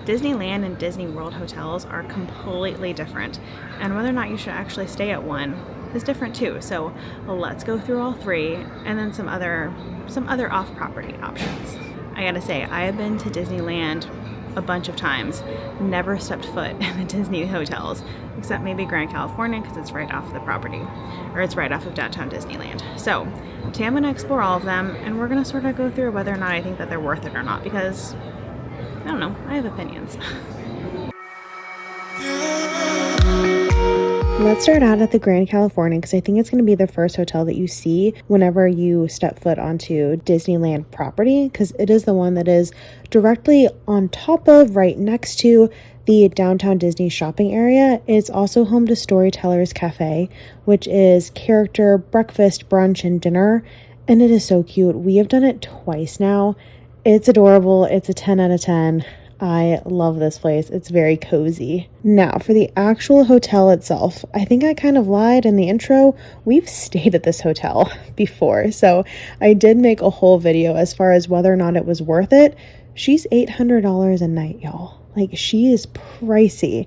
Disneyland and Disney World hotels are completely different, and whether or not you should actually stay at one is different too. So let's go through all three and then some other off-property options. I gotta say, I have been to Disneyland a bunch of times, never stepped foot in the Disney hotels, except maybe Grand California because it's right off the property, or it's right off of downtown Disneyland. So today I'm gonna explore all of them, and we're gonna sort of go through whether or not I think that they're worth it or not, because I don't know, I have opinions. Let's start out at the Grand Californian because I think it's going to be the first hotel that you see whenever you step foot onto Disneyland property, because it is the one that is directly on top of, right next to the downtown Disney shopping area. It's also home to Storyteller's Cafe, which is character breakfast, brunch, and dinner, and it is so cute. We have done it twice now. It's adorable. It's a 10 out of 10. I love this place. It's very cozy. Now, for the actual hotel itself, I think I kind of lied in the intro. We've stayed at this hotel before, so I did make a whole video as far as whether or not it was worth it. She's $800 a night, y'all. Like, she is pricey.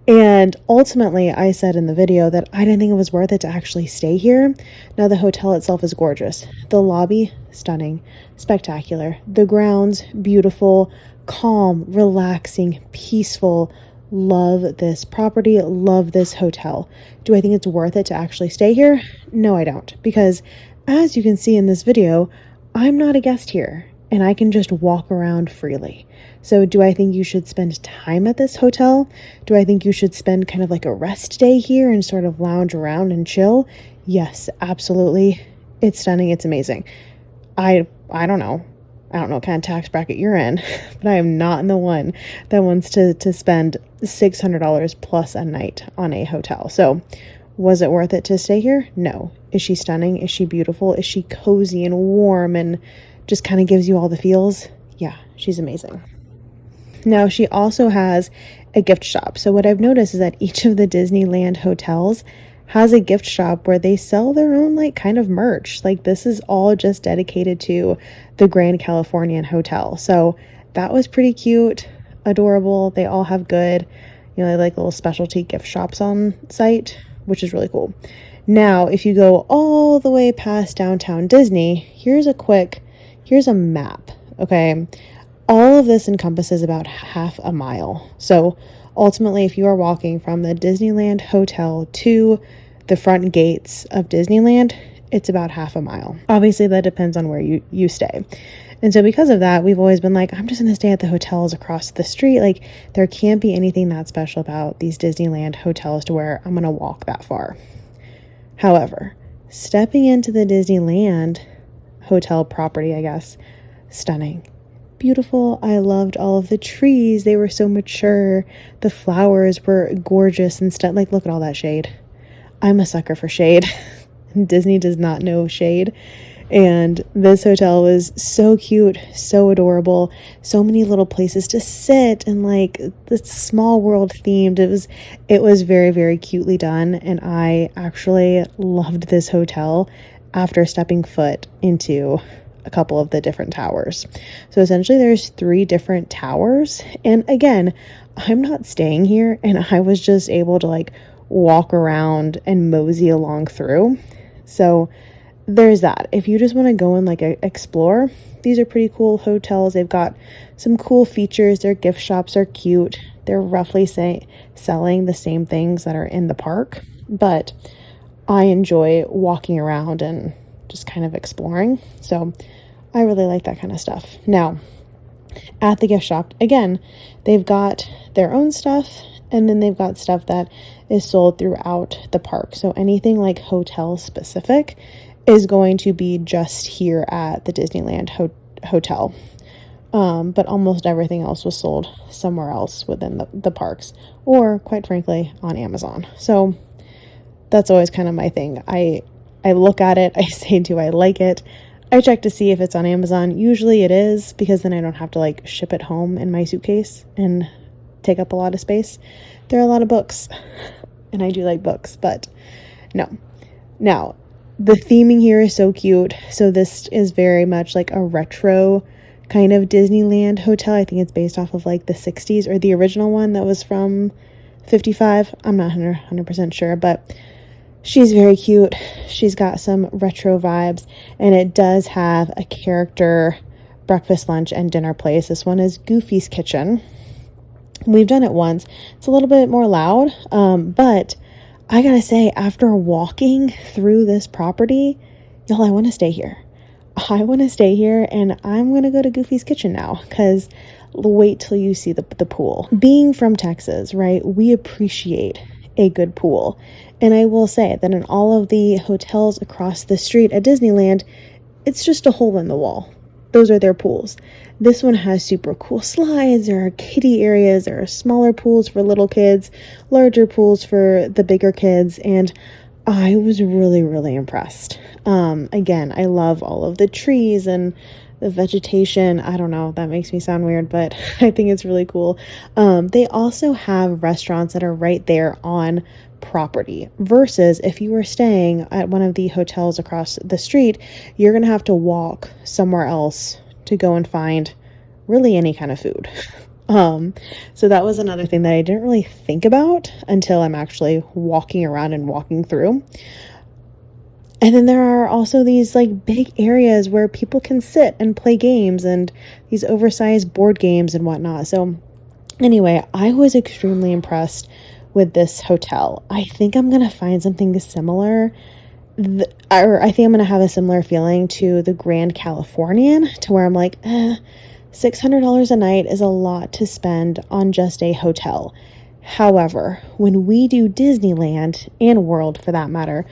And ultimately, I said in the video that I didn't think it was worth it to actually stay here. Now, the hotel itself is gorgeous. The lobby, stunning, spectacular. The grounds, beautiful, calm, relaxing, peaceful. Love this property, love this hotel. Do I think it's worth it to actually stay here? No, I don't. Because as you can see in this video, I'm not a guest here and I can just walk around freely. So do I think you should spend time at this hotel? Do I think you should spend kind of like a rest day here and sort of lounge around and chill? Yes, absolutely. It's stunning. It's amazing. I don't know. I don't know what kind of tax bracket you're in, but I am not in the one that wants to spend $600 plus a night on a hotel. So was it worth it to stay here? No. Is she stunning? Is she beautiful? Is she cozy and warm and just kind of gives you all the feels? Yeah, she's amazing. Now, she also has a gift shop. So what I've noticed is that each of the Disneyland hotels has a gift shop where they sell their own like kind of merch. Like, this is all just dedicated to the Grand Californian Hotel. So that was pretty cute, adorable. They all have good, they like little specialty gift shops on site, which is really cool. Now, if you go all the way past downtown Disney, here's a map. Okay. All of this encompasses about half a mile. So ultimately, if you are walking from the Disneyland Hotel to the front gates of Disneyland, it's about half a mile. Obviously, that depends on where you stay. And so because of that, we've always been like, I'm just going to stay at the hotels across the street. Like, there can't be anything that special about these Disneyland hotels to where I'm going to walk that far. However, stepping into the Disneyland hotel property, I guess, stunning. Beautiful. I loved all of the trees. They were so mature. The flowers were gorgeous and stuff. Like, look at all that shade. I'm a sucker for shade. Disney does not know shade. And this hotel was so cute, so adorable. So many little places to sit and like the small world themed. It was very, very cutely done. And I actually loved this hotel after stepping foot into a couple of the different towers. So essentially there's 3 different towers. And again, I'm not staying here and I was just able to like walk around and mosey along through. So there's that. If you just want to go and like explore, these are pretty cool hotels. They've got some cool features. Their gift shops are cute. They're roughly selling the same things that are in the park, but I enjoy walking around and just kind of exploring. So I really like that kind of stuff. Now, at the gift shop, again, they've got their own stuff, and then they've got stuff that is sold throughout the park. So anything like hotel specific is going to be just here at the Disneyland Hotel. But almost everything else was sold somewhere else within the parks, or quite frankly, on Amazon. So that's always kind of my thing. I look at it, I say, do I like it? I check to see if it's on Amazon. Usually it is, because then I don't have to like ship it home in my suitcase and take up a lot of space. There are a lot of books, and I do like books, but no. Now, the theming here is so cute. So this is very much like a retro kind of Disneyland hotel. I think it's based off of like the 60s, or the original one that was from 55. I'm not 100% sure, but she's very cute. She's got some retro vibes, and it does have a character breakfast, lunch, and dinner place. This one is Goofy's Kitchen. We've done it once. It's a little bit more loud, but I gotta say, after walking through this property, y'all, I want to stay here. I want to stay here, and I'm going to go to Goofy's Kitchen now, because wait till you see the pool. Being from Texas, right, we appreciate a good pool. And I will say that in all of the hotels across the street at Disneyland, it's just a hole in the wall. Those are their pools. This one has super cool slides. There are kiddie areas. There are smaller pools for little kids, larger pools for the bigger kids. And I was really, really impressed. Again, I love all of the trees and the vegetation. I don't know, that makes me sound weird, but I think it's really cool. They also have restaurants that are right there on property, versus if you were staying at one of the hotels across the street, you're gonna have to walk somewhere else to go and find really any kind of food. So that was another thing that I didn't really think about until I'm actually walking around and walking through. And then there are also these like big areas where people can sit and play games, and these oversized board games and whatnot. So anyway, I was extremely impressed with this hotel. I think I'm going to find something similar, or I think I'm going to have a similar feeling to the Grand Californian, to where I'm like, $600 a night is a lot to spend on just a hotel. However, when we do Disneyland, and World for that matter,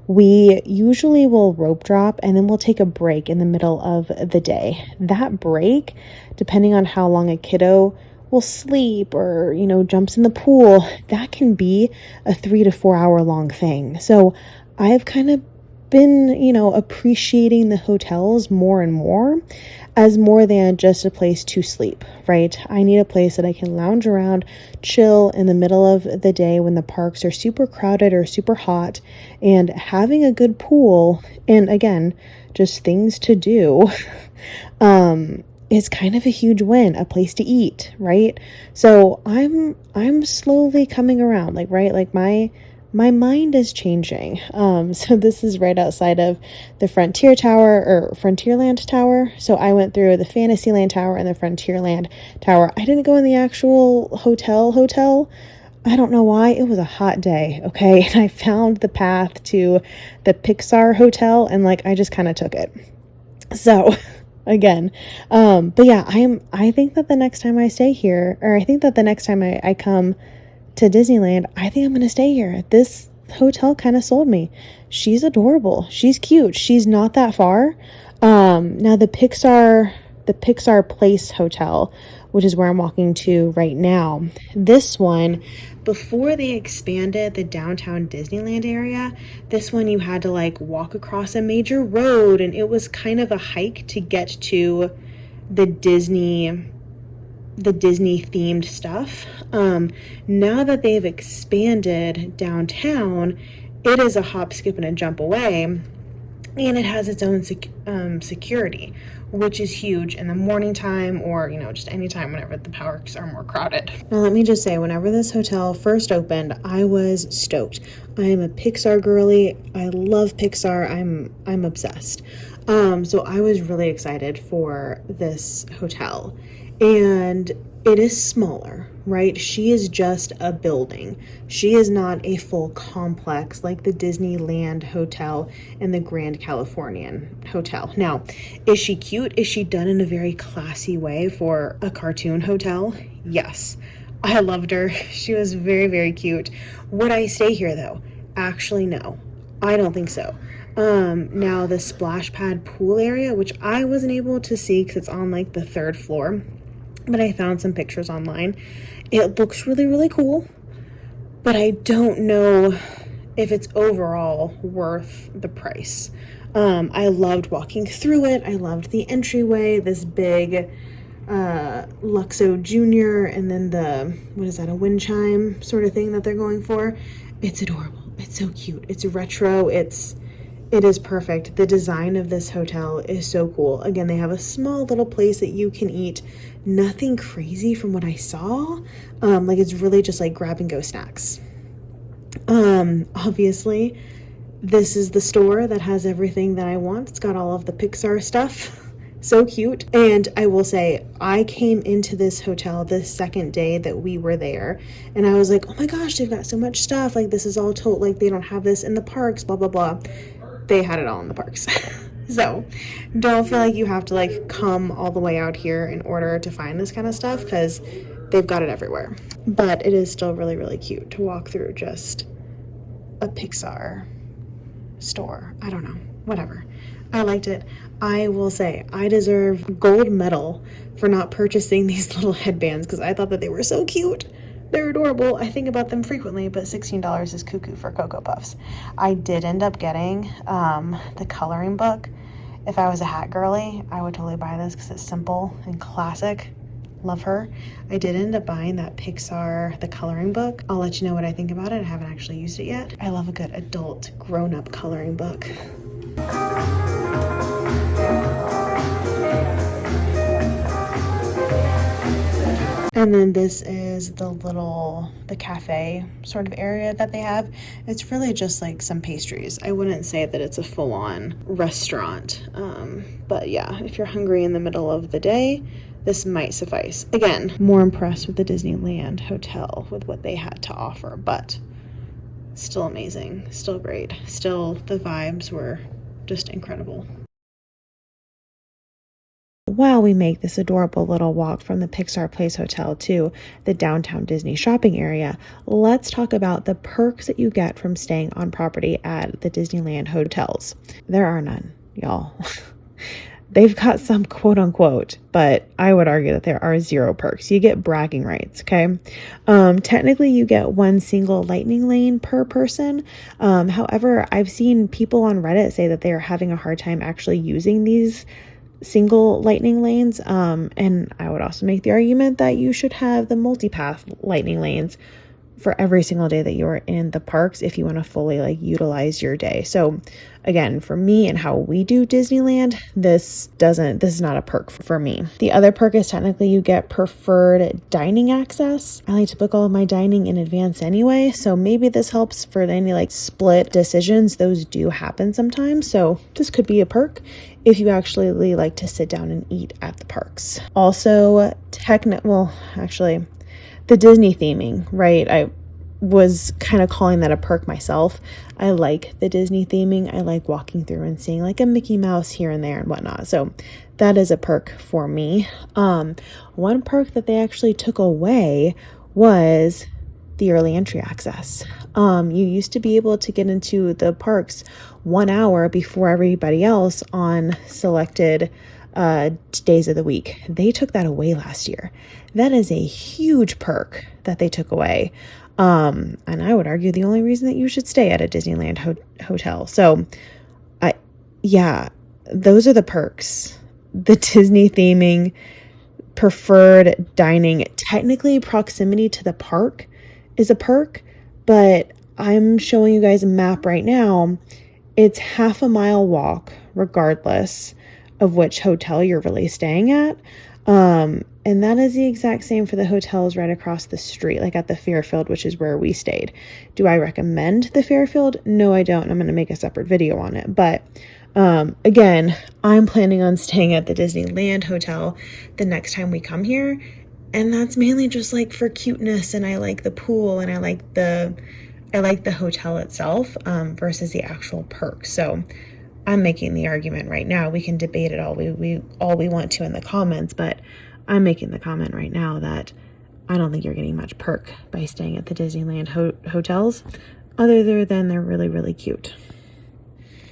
we usually will rope drop, and then we'll take a break in the middle of the day. That break, depending on how long a kiddo will sleep or, jumps in the pool, that can be a 3 to 4 hour long thing. So I've kind of been, appreciating the hotels more and more as more than just a place to sleep, right? I need a place that I can lounge around, chill in the middle of the day when the parks are super crowded or super hot, and having a good pool, and again, just things to do, is kind of a huge win. A place to eat, right? So I'm slowly coming around, like my mind is changing. So this is right outside of the Frontier Tower, or Frontierland Tower. So I went through the Fantasyland Tower and the Frontierland Tower. I didn't go in the actual hotel. I don't know why. It was a hot day, okay? And I found the path to the Pixar Hotel, and I just kind of took it. So again, but yeah, I think that the next time I stay here, or I think that the next time I come to Disneyland, I think I'm going to stay here. This hotel kind of sold me. She's adorable. She's cute. She's not that far. Now the Pixar Place Hotel, which is where I'm walking to right now. This one, before they expanded the downtown Disneyland area, this one you had to walk across a major road, and it was kind of a hike to get to the Disney themed stuff. Now that they've expanded downtown, it is a hop, skip, and a jump away, and it has its own security, which is huge in the morning time, or just any time whenever the parks are more crowded. Now let me just say, whenever this hotel first opened, I was stoked. I am a Pixar girly. I love Pixar. I'm obsessed. So I was really excited for this hotel. And it is smaller, right? She is just a building. She is not a full complex like the Disneyland Hotel and the Grand Californian Hotel. Now, is she cute? Is she done in a very classy way for a cartoon hotel? Yes. I loved her. She was very, very cute. Would I stay here though? Actually, no. I don't think so. Now the splash pad pool area, which I wasn't able to see because it's on the 3rd floor, but I found some pictures online. It looks really, really cool, but I don't know if it's overall worth the price. I loved walking through it. I loved the entryway, this big Luxo Junior, and then a wind chime sort of thing that they're going for. It's adorable. It's so cute. It's retro. It's It is perfect. The design of this hotel is so cool. Again, they have a small little place that you can eat. Nothing crazy from what I saw. Like it's really just like grab and go snacks. Obviously, this is the store that has everything that I want. It's got all of the Pixar stuff. So cute. And I will say, I came into this hotel the second day that we were there, and I was like, oh my gosh, they've got so much stuff. Like, this is all told, like, they don't have this in the parks, blah, blah, blah. They had it all in the parks. So don't feel like you have to, like, come all the way out here in order to find this kind of stuff, because they've got it everywhere. But it is still really, really cute to walk through just a Pixar store. I don't know. Whatever. I liked it. I will say I deserve gold medal for not purchasing these little headbands because I thought that they were so cute. They're adorable. I think about them frequently, but $16 is cuckoo for Cocoa Puffs. I did end up getting the coloring book. If I was a hat girly, I would totally buy this because it's simple and classic. Love her. I did end up buying that Pixar, the coloring book. I'll let you know what I think about it. I haven't actually used it yet. I love a good adult grown-up coloring book. And then this is the cafe sort of area that they have. It's really just like some pastries. I wouldn't say that it's a full-on restaurant. But yeah, if you're hungry in the middle of the day, this might suffice. Again, more impressed with the Disneyland Hotel with what they had to offer, but still amazing, still great. Still, the vibes were just incredible. While we make this adorable little walk from the Pixar Place Hotel to the downtown Disney shopping area, let's talk about the perks that you get from staying on property at the Disneyland hotels. There are none, y'all. They've got some quote unquote, but I would argue that there are zero perks. You get bragging rights, okay? Technically, you get one single lightning lane per person. However, I've seen people on Reddit say that they are having a hard time actually using these single lightning lanes. And I would also make the argument that you should have the multipath lightning lanes for every single day that you are in the parks if you want to fully like utilize your day. So again, for me and how we do Disneyland, this is not a perk for me. The other perk is technically you get preferred dining access. I like to book all of my dining in advance anyway, so maybe this helps for any like split decisions. Those do happen sometimes, so this could be a perk if you actually like to sit down and eat at the parks. Also, the Disney theming, right? I was kind of calling that a perk myself. I like the Disney theming. I like walking through and seeing like a Mickey Mouse here and there and whatnot. So that is a perk for me. One perk that they actually took away was the early entry access. You used to be able to get into the parks 1 hour before everybody else on selected days of the week. They took that away last year. That is a huge perk that they took away. And I would argue the only reason that you should stay at a Disneyland hotel. So those are the perks. The Disney theming, preferred dining, technically proximity to the park is a perk, but I'm showing you guys a map right now. It's half a mile walk regardless of which hotel you're really staying at. And that is the exact same for the hotels right across the street, like at the Fairfield, which is where we stayed. Do I recommend the Fairfield? No, I don't. I'm going to make a separate video on it. But again, I'm planning on staying at the Disneyland Hotel the next time we come here. And that's mainly just like for cuteness, and I like the pool, and I like the hotel itself versus the actual perks. So I'm making the argument right now. We can debate it all we want to in the comments, but I'm making the comment right now that I don't think you're getting much perk by staying at the Disneyland hotels, other than they're really, really cute.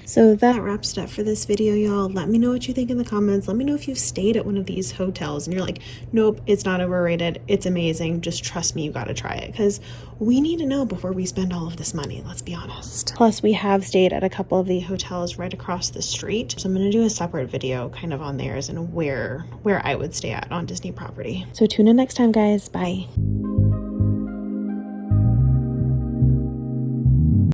So that wraps it up for this video, y'all. Let me know what you think in the comments. Let me know if you've stayed at one of these hotels and you're like, nope, it's not overrated. It's amazing. Just trust me, you got to try it, because we need to know before we spend all of this money. Let's be honest. Plus, we have stayed at a couple of the hotels right across the street. So I'm going to do a separate video kind of on theirs and where I would stay at on Disney property. So tune in next time, guys. Bye.